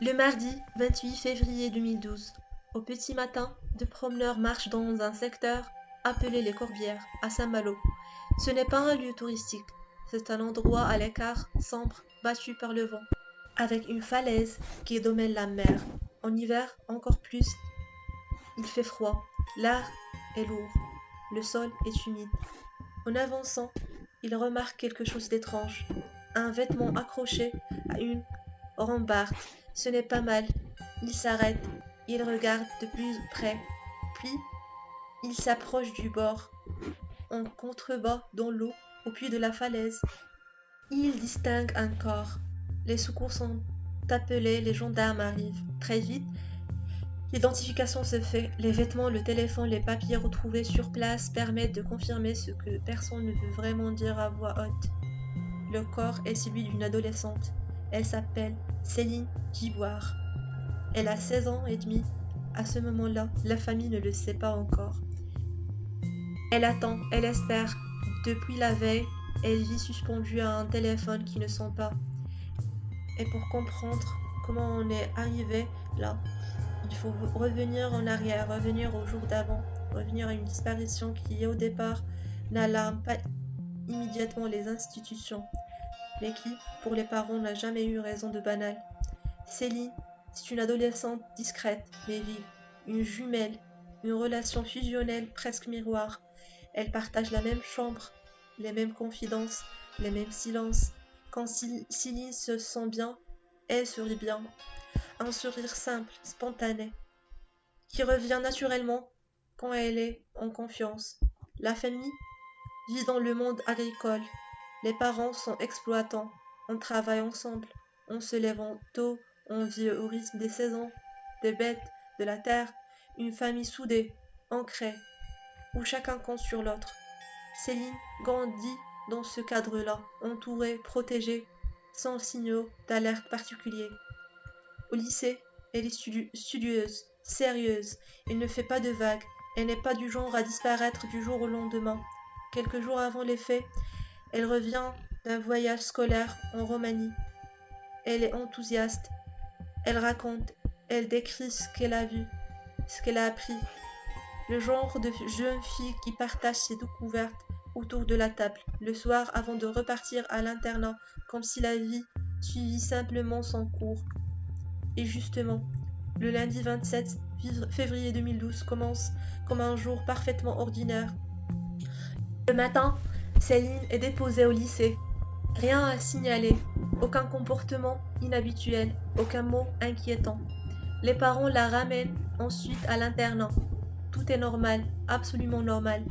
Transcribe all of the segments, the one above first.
Le mardi 28 février 2012, au petit matin, deux promeneurs marchent dans un secteur appelé les Corbières, à Saint-Malo. Ce n'est pas un lieu touristique, c'est un endroit à l'écart, sombre, battu par le vent, avec une falaise qui domine la mer. En hiver, encore plus, il fait froid, l'air est lourd, le sol est humide. En avançant, il remarque quelque chose d'étrange, un vêtement accroché à une rambarde. Ce n'est pas mal. Il s'arrête, il regarde de plus près, puis il s'approche du bord. En contrebas, dans l'eau, au pied de la falaise, il distingue un corps. Les secours sont appelés, les gendarmes arrivent. Très vite, l'identification se fait. Les vêtements, le téléphone, les papiers retrouvés sur place permettent de confirmer ce que personne ne veut vraiment dire à voix haute. Le corps est celui d'une adolescente. Elle s'appelle Céline Giboire. Elle a 16 ans et demi. À ce moment-là, la famille ne le sait pas encore. Elle attend, elle espère. Depuis la veille, elle vit suspendue à un téléphone qui ne sonne pas. Et pour comprendre comment on est arrivé là, il faut revenir en arrière, revenir au jour d'avant, revenir à une disparition qui, au départ, n'alarme pas immédiatement les institutions, mais qui, pour les parents, n'a jamais eu raison de banal. Céline, c'est une adolescente discrète mais vive, une jumelle, une relation fusionnelle presque miroir. Elles partagent la même chambre, les mêmes confidences, les mêmes silences. Quand Céline se sent bien, elle sourit bien. Un sourire simple, spontané, qui revient naturellement quand elle est en confiance. La famille vit dans le monde agricole. Les parents sont exploitants. On travaille ensemble. On se lève tôt. On vit au rythme des saisons, des bêtes, de la terre. Une famille soudée, ancrée, où chacun compte sur l'autre. Céline grandit dans ce cadre-là, entourée, protégée, sans signaux d'alerte particuliers. Au lycée, elle est studieuse, sérieuse. Elle ne fait pas de vagues. Elle n'est pas du genre à disparaître du jour au lendemain. Quelques jours avant les faits, elle revient d'un voyage scolaire en Roumanie. Elle est enthousiaste. Elle raconte, elle décrit ce qu'elle a vu, ce qu'elle a appris. Le genre de jeune fille qui partage ses découvertes autour de la table, le soir avant de repartir à l'internat, comme si la vie suivit simplement son cours. Et justement, le lundi 27 février 2012 commence comme un jour parfaitement ordinaire. Le matin, Céline est déposée au lycée. Rien à signaler, aucun comportement inhabituel, aucun mot inquiétant. Les parents la ramènent ensuite à l'internat. Tout est normal, absolument normal.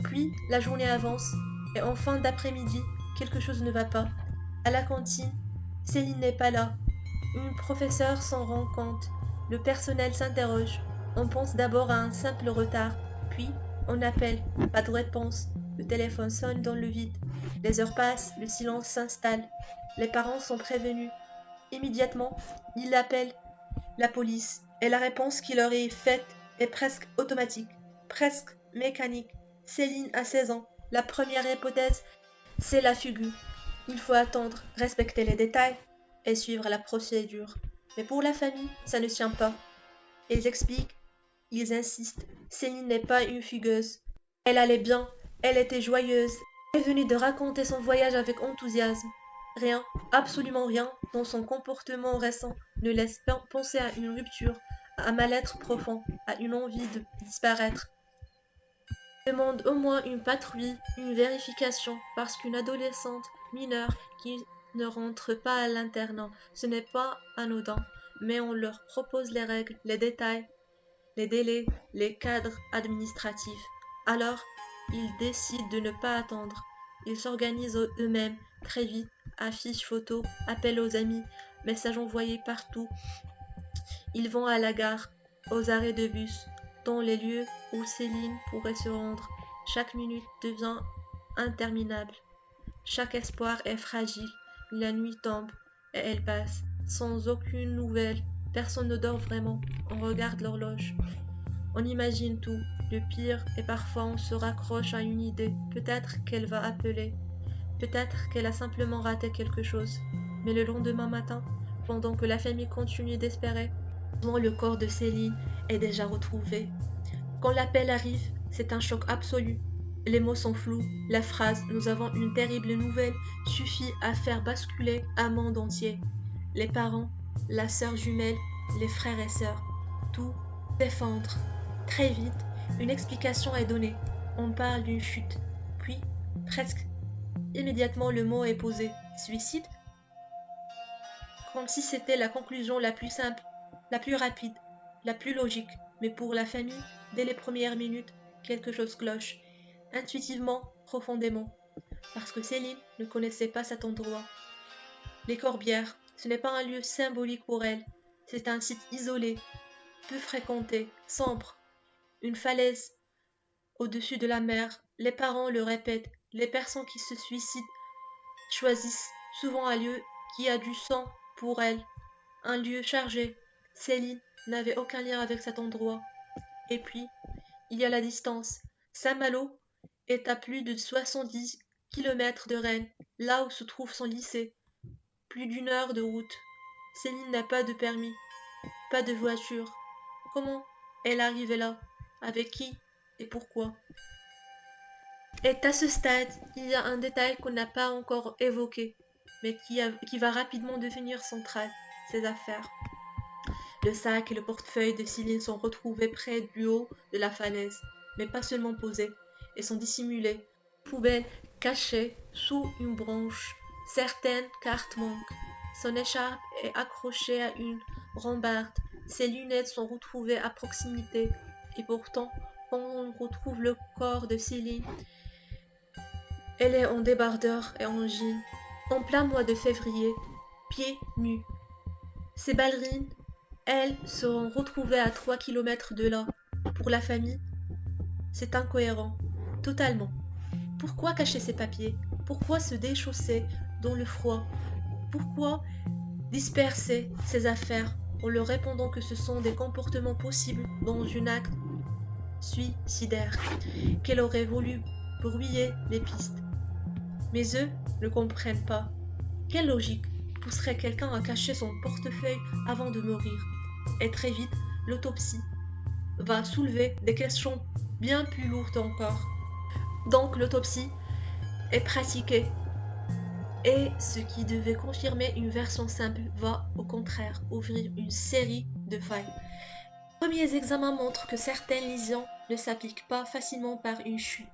Puis la journée avance, et en fin d'après-midi, quelque chose ne va pas. À la cantine, Céline n'est pas là. Une professeure s'en rend compte. Le personnel s'interroge. On pense d'abord à un simple retard, puis on appelle, pas de réponse. Le téléphone sonne dans le vide. Les heures passent, le silence s'installe. Les parents sont prévenus. Immédiatement, ils appellent la police, et la réponse qui leur est faite est presque automatique, presque mécanique. Céline a 16 ans. La première hypothèse, c'est la fugue. Il faut attendre, respecter les détails et suivre la procédure. Mais pour la famille, ça ne tient pas. Ils expliquent, ils insistent. Céline n'est pas une fugueuse. Elle allait bien, elle était joyeuse. Elle venait de raconter son voyage avec enthousiasme. Rien, absolument rien, dans son comportement récent ne laisse penser à une rupture, à un mal-être profond, à une envie de disparaître. Demande au moins une patrouille, une vérification, parce qu'une adolescente mineure qui ne rentre pas à l'internat, ce n'est pas anodin, mais on leur propose les règles, les détails, les délais, les cadres administratifs. Alors, ils décident de ne pas attendre. Ils s'organisent eux-mêmes, très vite, affiches, photos, appels aux amis, messages envoyés partout. Ils vont à la gare, aux arrêts de bus, dans les lieux où Céline pourrait se rendre. Chaque minute devient interminable. Chaque espoir est fragile. La nuit tombe et elle passe, sans aucune nouvelle. Personne ne dort vraiment. On regarde l'horloge. On imagine tout, le pire, et parfois on se raccroche à une idée. Peut-être qu'elle va appeler. Peut-être qu'elle a simplement raté quelque chose. Mais le lendemain matin, pendant que la famille continue d'espérer. Le corps de Céline est déjà retrouvé. Quand l'appel arrive, c'est un choc absolu. Les mots sont flous, la phrase « Nous avons une terrible nouvelle » suffit à faire basculer un monde entier. Les parents, la sœur jumelle, les frères et sœurs, tout s'effondre. Très vite, une explication est donnée. On parle d'une chute. Puis, presque immédiatement, le mot est posé. Suicide? Comme si c'était la conclusion la plus simple, la plus rapide, la plus logique. Mais pour la famille, dès les premières minutes, quelque chose cloche. Intuitivement, profondément. Parce que Céline ne connaissait pas cet endroit. Les Corbières, ce n'est pas un lieu symbolique pour elle. C'est un site isolé, peu fréquenté, sombre. Une falaise au-dessus de la mer. Les parents le répètent. Les personnes qui se suicident choisissent souvent un lieu qui a du sang pour elles. Un lieu chargé. Céline n'avait aucun lien avec cet endroit. Et puis, il y a la distance. Saint-Malo est à plus de 70 km de Rennes, là où se trouve son lycée. Plus d'1 heure de route. Céline n'a pas de permis, pas de voiture. Comment est-elle arrivée là? Avec qui? Et pourquoi? Et à ce stade, il y a un détail qu'on n'a pas encore évoqué, mais qui va rapidement devenir central, ses affaires. Le sac et le portefeuille de Céline sont retrouvés près du haut de la falaise, mais pas seulement posés, et sont dissimulés. Poubelle cachée sous une branche. Certaines cartes manquent. Son écharpe est accrochée à une rambarde. Ses lunettes sont retrouvées à proximité. Et pourtant, quand on retrouve le corps de Céline, elle est en débardeur et en jean, en plein mois de février, pieds nus. Ses ballerines, elles, seront retrouvées à 3 km de là. Pour la famille, c'est incohérent, totalement. Pourquoi cacher ses papiers? Pourquoi se déchausser dans le froid? Pourquoi disperser ses affaires en leur répondant que ce sont des comportements possibles dans une acte suicidaire, qu'elle aurait voulu brouiller les pistes? Mais eux ne comprennent pas. Quelle logique pousserait quelqu'un à cacher son portefeuille avant de mourir? Et très vite, l'autopsie va soulever des questions bien plus lourdes encore. Donc l'autopsie est pratiquée. Et ce qui devait confirmer une version simple va, au contraire, ouvrir une série de failles. Les premiers examens montrent que certaines lésions ne s'appliquent pas facilement par une chute.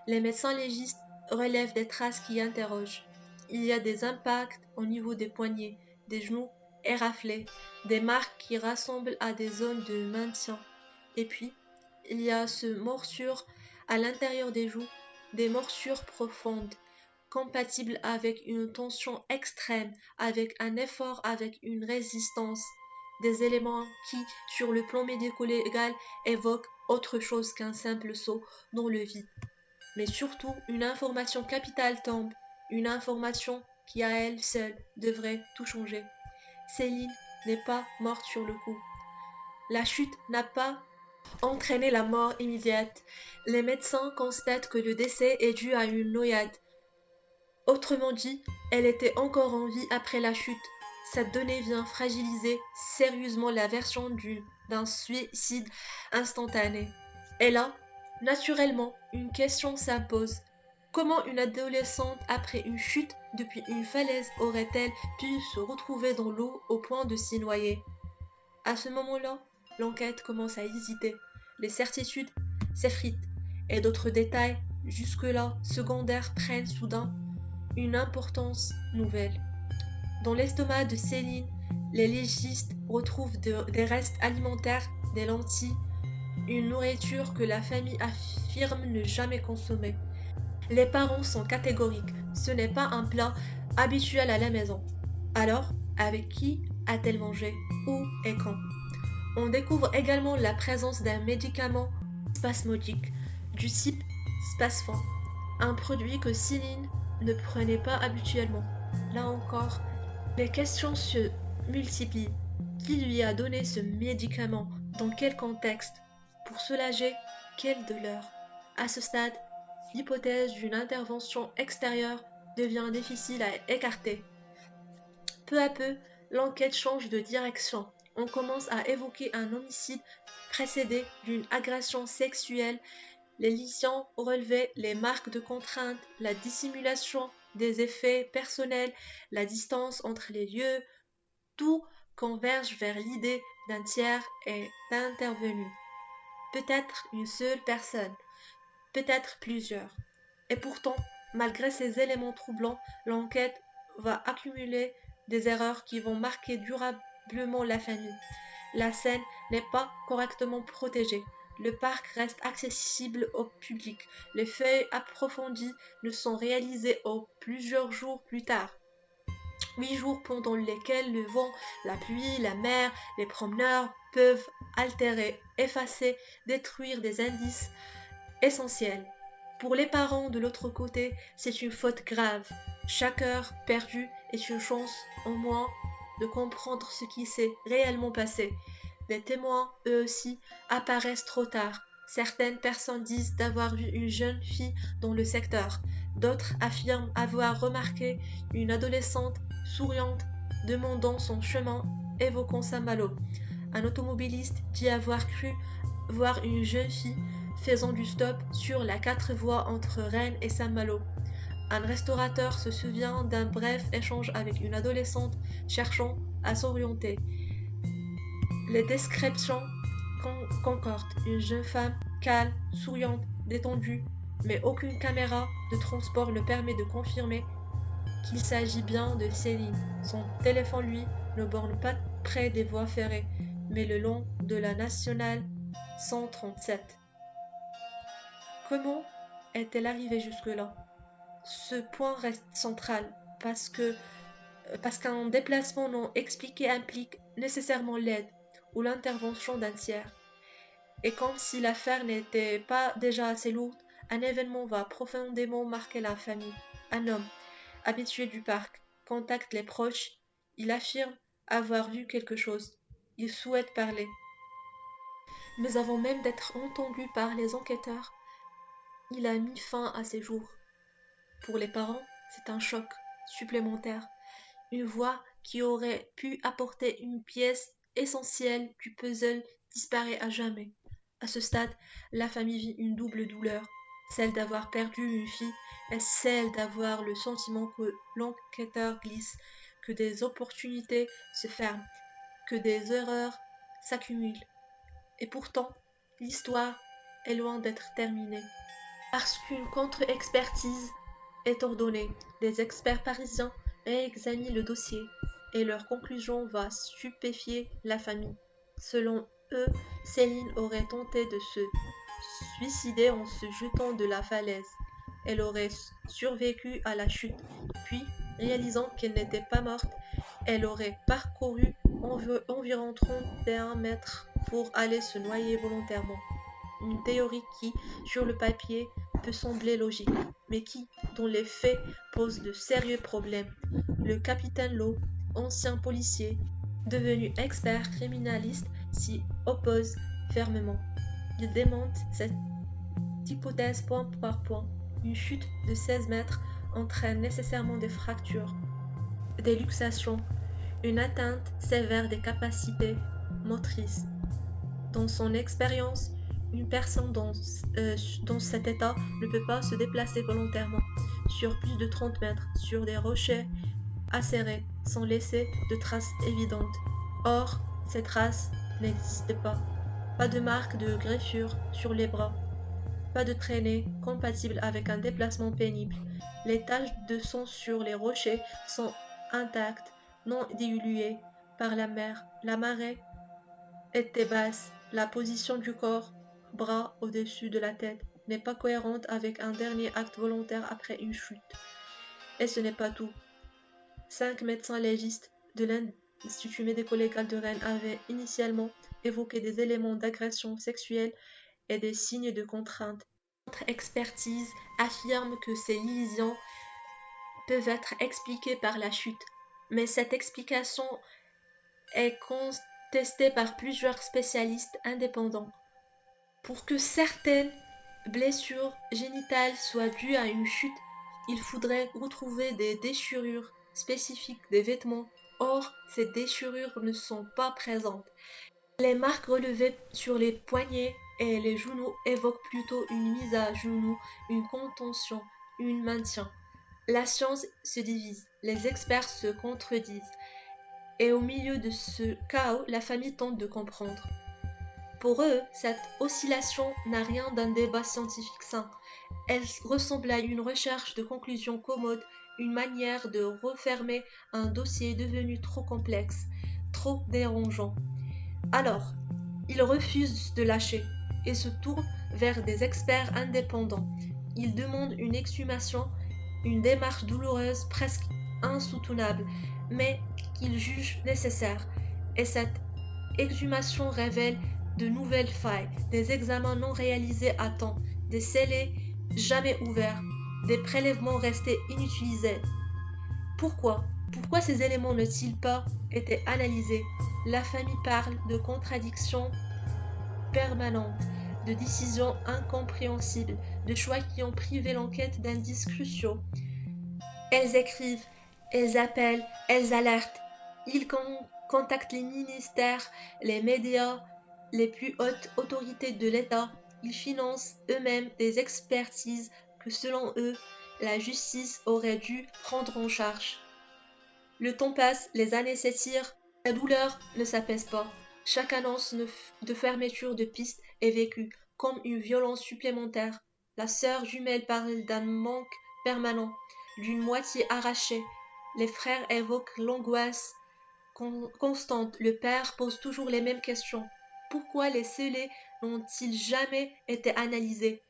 Les médecins légistes relèvent des traces qui interrogent. Il y a des impacts au niveau des poignets, des genoux éraflés, des marques qui rassemblent à des zones de maintien. Et puis, il y a ce morsure à l'intérieur des joues, des morsures profondes, compatibles avec une tension extrême, avec un effort, avec une résistance. Des éléments qui, sur le plan médico-légal, évoquent autre chose qu'un simple saut dans le vide. Mais surtout, une information capitale tombe, une information qui à elle seule devrait tout changer. Céline n'est pas morte sur le coup. La chute n'a pas entraîné la mort immédiate. Les médecins constatent que le décès est dû à une noyade. Autrement dit, elle était encore en vie après la chute. Cette donnée vient fragiliser sérieusement la version d'un suicide instantané. Et là, naturellement, une question s'impose. Comment une adolescente, après une chute depuis une falaise, aurait-elle pu se retrouver dans l'eau au point de s'y noyer? À ce moment-là, l'enquête commence à hésiter. Les certitudes s'effritent et d'autres détails, jusque-là secondaires, prennent soudain une importance nouvelle. Dans l'estomac de Céline, les légistes retrouvent des restes alimentaires, des lentilles, une nourriture que la famille affirme ne jamais consommer. Les parents sont catégoriques, ce n'est pas un plat habituel à la maison. Alors, avec qui a-t-elle mangé? Où et quand? On découvre également la présence d'un médicament spasmodique, du type Spasfan, un produit que Céline ne prenait pas habituellement. Là encore, les questions se multiplient. Qui lui a donné ce médicament? Dans quel contexte? Pour soulager quelle douleur? À ce stade, l'hypothèse d'une intervention extérieure devient difficile à écarter. Peu à peu, l'enquête change de direction. On commence à évoquer un homicide précédé d'une agression sexuelle. Les lésions relevées, les marques de contrainte, la dissimulation des effets personnels, la distance entre les lieux, tout converge vers l'idée d'un tiers est intervenu. Peut-être une seule personne, peut-être plusieurs. Et pourtant, malgré ces éléments troublants, l'enquête va accumuler des erreurs qui vont marquer durablement la famille. La scène n'est pas correctement protégée. Le parc reste accessible au public. Les feuilles approfondies ne sont réalisées au plusieurs jours plus tard. 8 jours pendant lesquels le vent, la pluie, la mer, les promeneurs peuvent altérer, effacer, détruire des indices essentiels. Pour les parents de l'autre côté, c'est une faute grave. Chaque heure perdue est une chance en moins de comprendre ce qui s'est réellement passé. Les témoins, eux aussi, apparaissent trop tard. Certaines personnes disent d'avoir vu une jeune fille dans le secteur. D'autres affirment avoir remarqué une adolescente souriante demandant son chemin, évoquant Saint-Malo. Un automobiliste dit avoir cru voir une jeune fille faisant du stop sur la 4 voies entre Rennes et Saint-Malo. Un restaurateur se souvient d'un bref échange avec une adolescente cherchant à s'orienter. Les descriptions concordent. Une jeune femme calme, souriante, détendue, mais aucune caméra de transport ne permet de confirmer qu'il s'agit bien de Céline. Son téléphone, lui, ne borne pas près des voies ferrées, mais le long de la nationale 137. Comment est-elle arrivée jusque-là? Ce point reste central parce qu'un déplacement non expliqué implique nécessairement l'aide ou l'intervention d'un tiers. Et comme si l'affaire n'était pas déjà assez lourde, un événement va profondément marquer la famille. Un homme, habitué du parc, contacte les proches. Il affirme avoir vu quelque chose. Il souhaite parler. Mais avant même d'être entendu par les enquêteurs, il a mis fin à ses jours. Pour les parents, c'est un choc supplémentaire. Une voix qui aurait pu apporter une pièce essentielle du puzzle disparaît à jamais. À ce stade, la famille vit une double douleur, celle d'avoir perdu une fille et celle d'avoir le sentiment que l'enquêteur glisse, que des opportunités se ferment, que des erreurs s'accumulent. Et pourtant, l'histoire est loin d'être terminée. Parce qu'une contre-expertise est ordonnée, les experts parisiens réexaminent le dossier et leur conclusion va stupéfier la famille. Selon eux, Céline aurait tenté de se suicider en se jetant de la falaise. Elle aurait survécu à la chute, puis, réalisant qu'elle n'était pas morte, elle aurait parcouru environ 31 mètres pour aller se noyer volontairement. Une théorie qui, sur le papier, peut sembler logique, mais qui, dans les faits, pose de sérieux problèmes. Le capitaine Lowe, ancien policier, devenu expert criminaliste, s'y oppose fermement. Il démente cette hypothèse point par point. Une chute de 16 mètres entraîne nécessairement des fractures, des luxations, une atteinte sévère des capacités motrices. Dans son expérience, une personne dans cet état ne peut pas se déplacer volontairement sur plus de 30 mètres sur des rochers acérés sans laisser de traces évidentes. Or, ces traces n'existaient pas. Pas de marque de greffure sur les bras, pas de traînée compatible avec un déplacement pénible. Les taches de sang sur les rochers sont intactes, non diluées par la mer. La marée était basse. La position du corps, bras au-dessus de la tête, n'est pas cohérente avec un dernier acte volontaire après une chute. Et ce n'est pas tout. 5 médecins légistes de l'Institut médico-légal de Rennes avaient initialement évoqué des éléments d'agression sexuelle et des signes de contrainte. Notre expertise affirme que ces lésions peuvent être expliquées par la chute, mais cette explication est testée par plusieurs spécialistes indépendants. Pour que certaines blessures génitales soient dues à une chute, il faudrait retrouver des déchirures spécifiques des vêtements, Or, ces déchirures ne sont pas présentes. Les marques relevées sur les poignets et les genoux évoquent plutôt une mise à genoux, une contention, un maintien. La science se divise, les experts se contredisent, et au milieu de ce chaos, la famille tente de comprendre. Pour eux, cette oscillation n'a rien d'un débat scientifique sain. Elle ressemble à une recherche de conclusions commodes, une manière de refermer un dossier devenu trop complexe, trop dérangeant. Alors, ils refusent de lâcher et se tournent vers des experts indépendants. Ils demandent une exhumation, une démarche douloureuse, presque insoutenable, mais qu'ils jugent nécessaire. Et cette exhumation révèle de nouvelles failles, des examens non réalisés à temps, des scellés jamais ouverts, des prélèvements restés inutilisés. Pourquoi Pourquoi ces éléments n'ont-ils pas été analysés? La famille parle de contradictions permanentes, de décisions incompréhensibles, de choix qui ont privé l'enquête d'indices cruciaux. Elles écrivent, elles appellent, elles alertent. Ils contactent les ministères, les médias, les plus hautes autorités de l'État. Ils financent eux-mêmes des expertises que selon eux, la justice aurait dû prendre en charge. Le temps passe, les années s'étirent, la douleur ne s'apaise pas. Chaque annonce de fermeture de piste est vécue comme une violence supplémentaire. La sœur jumelle parle d'un manque permanent, d'une moitié arrachée. Les frères évoquent l'angoisse constante. Le père pose toujours les mêmes questions. Pourquoi les scellés n'ont-ils jamais été analysés?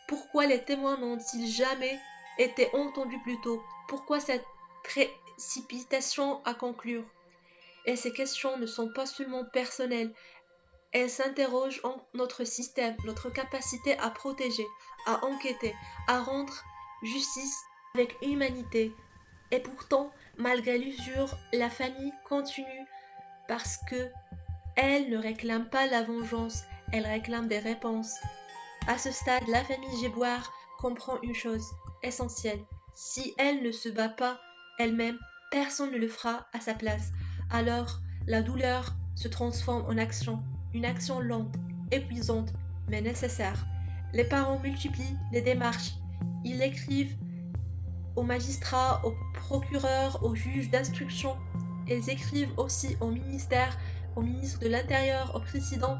Pourquoi les témoins n'ont-ils jamais été entendus plus tôt? Pourquoi cette précipitation à conclure? Et ces questions ne sont pas seulement personnelles, elles s'interrogent en notre système, notre capacité à protéger, à enquêter, à rendre justice avec humanité. Et pourtant, malgré l'usure, la famille continue parce que elle ne réclame pas la vengeance, elle réclame des réponses. À ce stade, la famille Géboire comprend une chose essentielle. Si elle ne se bat pas elle-même, personne ne le fera à sa place. Alors, la douleur se transforme en action, une action lente, épuisante, mais nécessaire. Les parents multiplient les démarches. Ils écrivent aux magistrats, aux procureurs, aux juges d'instruction. Ils écrivent aussi au ministère, au ministre de l'Intérieur, au président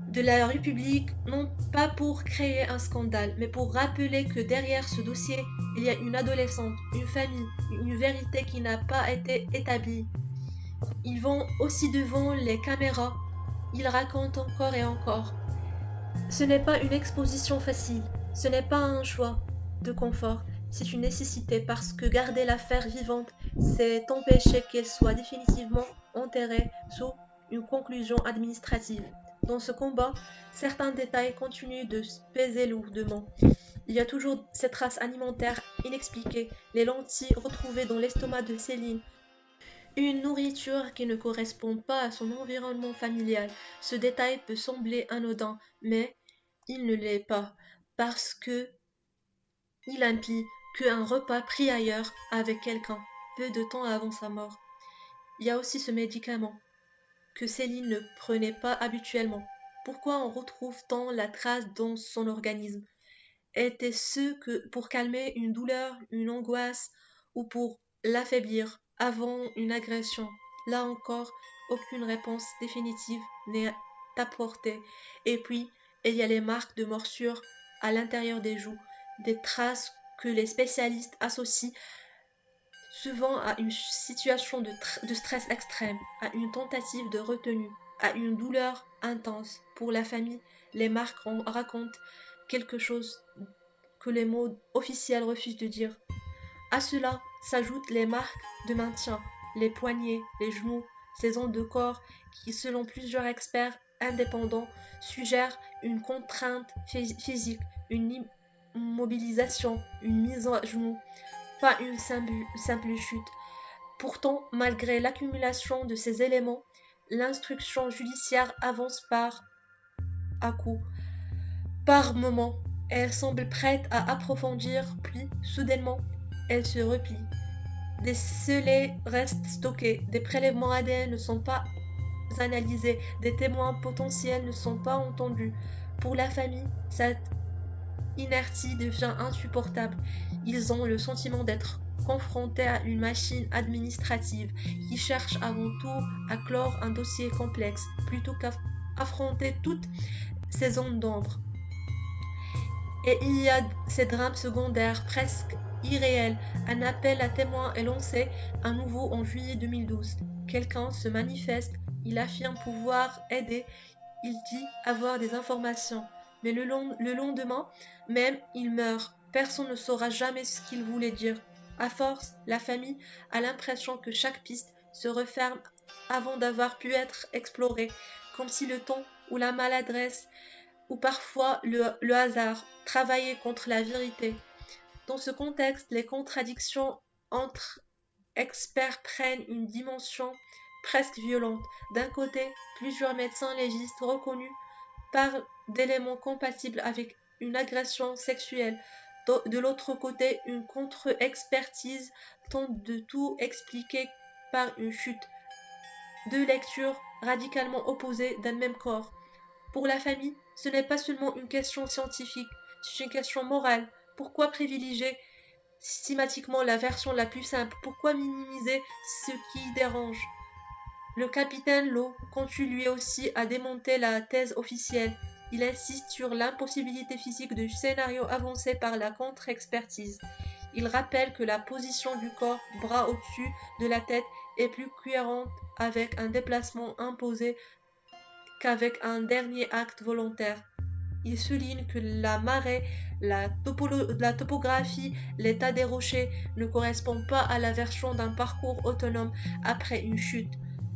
de la République, non pas pour créer un scandale, mais pour rappeler que derrière ce dossier, il y a une adolescente, une famille, une vérité qui n'a pas été établie. Ils vont aussi devant les caméras, ils racontent encore et encore. Ce n'est pas une exposition facile, ce n'est pas un choix de confort, c'est une nécessité parce que garder l'affaire vivante, c'est empêcher qu'elle soit définitivement enterrée sous une conclusion administrative. Dans ce combat, certains détails continuent de peser lourdement. Il y a toujours ces traces alimentaires inexpliquées, les lentilles retrouvées dans l'estomac de Céline, une nourriture qui ne correspond pas à son environnement familial. Ce détail peut sembler anodin, mais il ne l'est pas, parce que il implique qu'un repas pris ailleurs avec quelqu'un, peu de temps avant sa mort. Il y a aussi ce médicament que Céline ne prenait pas habituellement. Pourquoi on retrouve-t-on la trace dans son organisme? Était-ce que pour calmer une douleur, une angoisse, ou pour l'affaiblir avant une agression? Là encore, aucune réponse définitive n'est apportée. Et puis, il y a les marques de morsure à l'intérieur des joues, des traces que les spécialistes associent souvent à une situation de stress extrême, à une tentative de retenue, à une douleur intense. Pour la famille, les marques racontent quelque chose que les mots officiels refusent de dire. À cela s'ajoutent les marques de maintien, les poignets, les genoux, ces zones de corps qui, selon plusieurs experts indépendants, suggèrent une contrainte physique, une immobilisation, une mise à genoux, pas une simple chute. Pourtant, malgré l'accumulation de ces éléments, l'instruction judiciaire avance par à coup. Par moments, elle semble prête à approfondir, puis, soudainement, elle se replie. Des scellés restent stockés, des prélèvements ADN ne sont pas analysés, des témoins potentiels ne sont pas entendus. Pour la famille, cette inertie devient insupportable. Ils ont le sentiment d'être confrontés à une machine administrative qui cherche avant tout à clore un dossier complexe plutôt qu'affronter toutes ces zones d'ombre. Et il y a ces drames secondaires presque irréels. Un appel à témoins est lancé à nouveau en juillet 2012. Quelqu'un se manifeste, il affirme pouvoir aider, il dit avoir des informations. Mais le lendemain même, il meurt. Personne ne saura jamais ce qu'il voulait dire. À force, la famille a l'impression que chaque piste se referme avant d'avoir pu être explorée, comme si le temps ou la maladresse ou parfois le hasard travaillaient contre la vérité. Dans ce contexte, les contradictions entre experts prennent une dimension presque violente. D'un côté, plusieurs médecins légistes reconnus parlent d'éléments compatibles avec une agression sexuelle. De l'autre côté, une contre-expertise tente de tout expliquer par une chute. Deux lectures radicalement opposées d'un même corps. Pour la famille, ce n'est pas seulement une question scientifique, c'est une question morale. Pourquoi privilégier systématiquement la version la plus simple? Pourquoi minimiser ce qui dérange? Le capitaine Lowe continue lui aussi à démonter la thèse officielle. Il insiste sur l'impossibilité physique du scénario avancé par la contre-expertise. Il rappelle que la position du corps, bras au-dessus de la tête, est plus cohérente avec un déplacement imposé qu'avec un dernier acte volontaire. Il souligne que la marée, la topographie, l'état des rochers ne correspondent pas à la version d'un parcours autonome après une chute.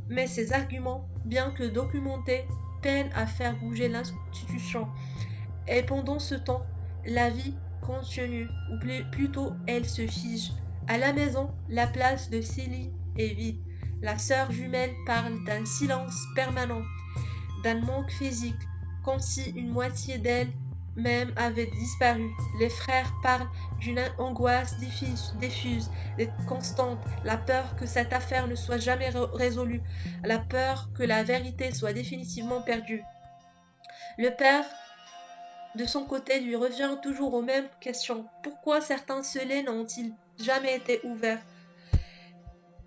Mais ces arguments, bien que documentés, peinent à faire bouger l'institution. Et pendant ce temps, la vie continue, ou plutôt elle se fige. À la maison, la place de Céline est vide. La sœur jumelle parle d'un silence permanent, d'un manque physique, comme si une moitié d'elle-même avait disparu. Les frères parlent d'une angoisse diffuse et constante, la peur que cette affaire ne soit jamais résolue, la peur que la vérité soit définitivement perdue. Le père, de son côté, lui revient toujours aux mêmes questions. Pourquoi certains scellés n'ont-ils jamais été ouverts?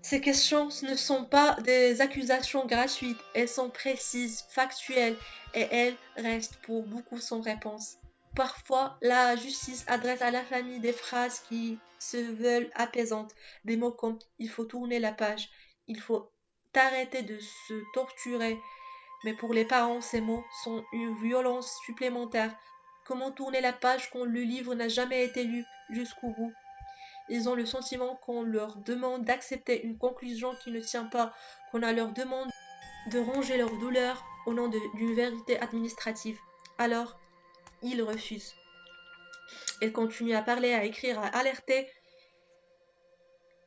Ces questions ne sont pas des accusations gratuites, elles sont précises, factuelles, et elles restent pour beaucoup sans réponse. Parfois, la justice adresse à la famille des phrases qui se veulent apaisantes, des mots comme « il faut tourner la page »,« il faut arrêter de se torturer ». Mais pour les parents, ces mots sont une violence supplémentaire. Comment tourner la page quand le livre n'a jamais été lu jusqu'au bout? Ils ont le sentiment qu'on leur demande d'accepter une conclusion qui ne tient pas, qu'on leur demande de ranger leur douleur au nom d'une vérité administrative. Alors, ils refusent. Ils continuent à parler, à écrire, à alerter.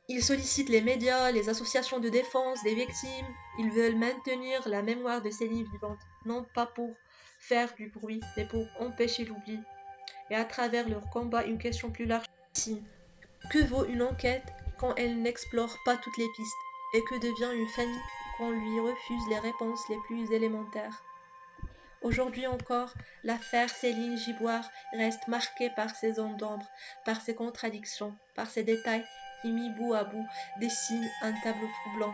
Ils sollicitent les médias, les associations de défense des victimes. Ils veulent maintenir la mémoire de Céline vivante, non pas pour faire du bruit, mais pour empêcher l'oubli. Et à travers leur combat, une question plus large. Que vaut une enquête quand elle n'explore pas toutes les pistes? Et que devient une famille quand on lui refuse les réponses les plus élémentaires? Aujourd'hui encore, l'affaire Céline Giboire reste marquée par ses zones d'ombre, par ses contradictions, par ses détails qui, mis bout à bout, dessinent un tableau troublant.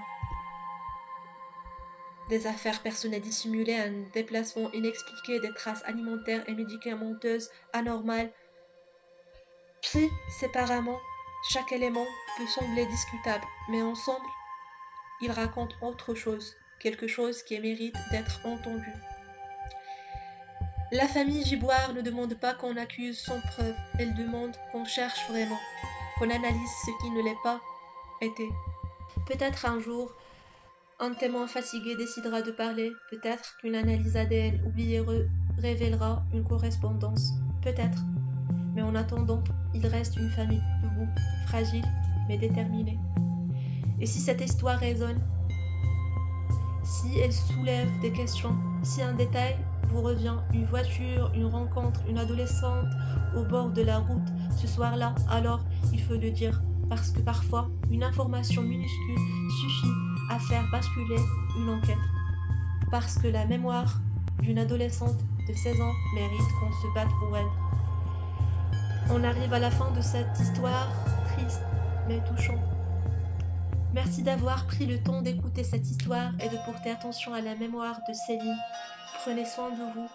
Des affaires personnelles dissimulées, un déplacement inexpliqué, des traces alimentaires et médicamenteuses anormales. Pris séparément, chaque élément peut sembler discutable, mais ensemble, ils racontent autre chose, quelque chose qui mérite d'être entendu. La famille Giboire ne demande pas qu'on accuse sans preuve, elle demande qu'on cherche vraiment, qu'on analyse ce qui ne l'est pas été. Peut-être un jour, un témoin fatigué décidera de parler, peut-être qu'une analyse ADN oubliée révélera une correspondance, peut-être. Mais en attendant, il reste une famille debout, fragile, mais déterminée. Et si cette histoire résonne, si elle soulève des questions, si un détail vous revient, une voiture, une rencontre, une adolescente au bord de la route, ce soir-là, alors il faut le dire. parce que parfois, une information minuscule suffit à faire basculer une enquête. Parce que la mémoire d'une adolescente de 16 ans mérite qu'on se batte pour elle. On arrive à la fin de cette histoire triste mais touchante. Merci d'avoir pris le temps d'écouter cette histoire et de porter attention à la mémoire de Céline. Prenez soin de vous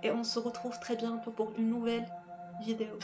et on se retrouve très bientôt pour une nouvelle vidéo.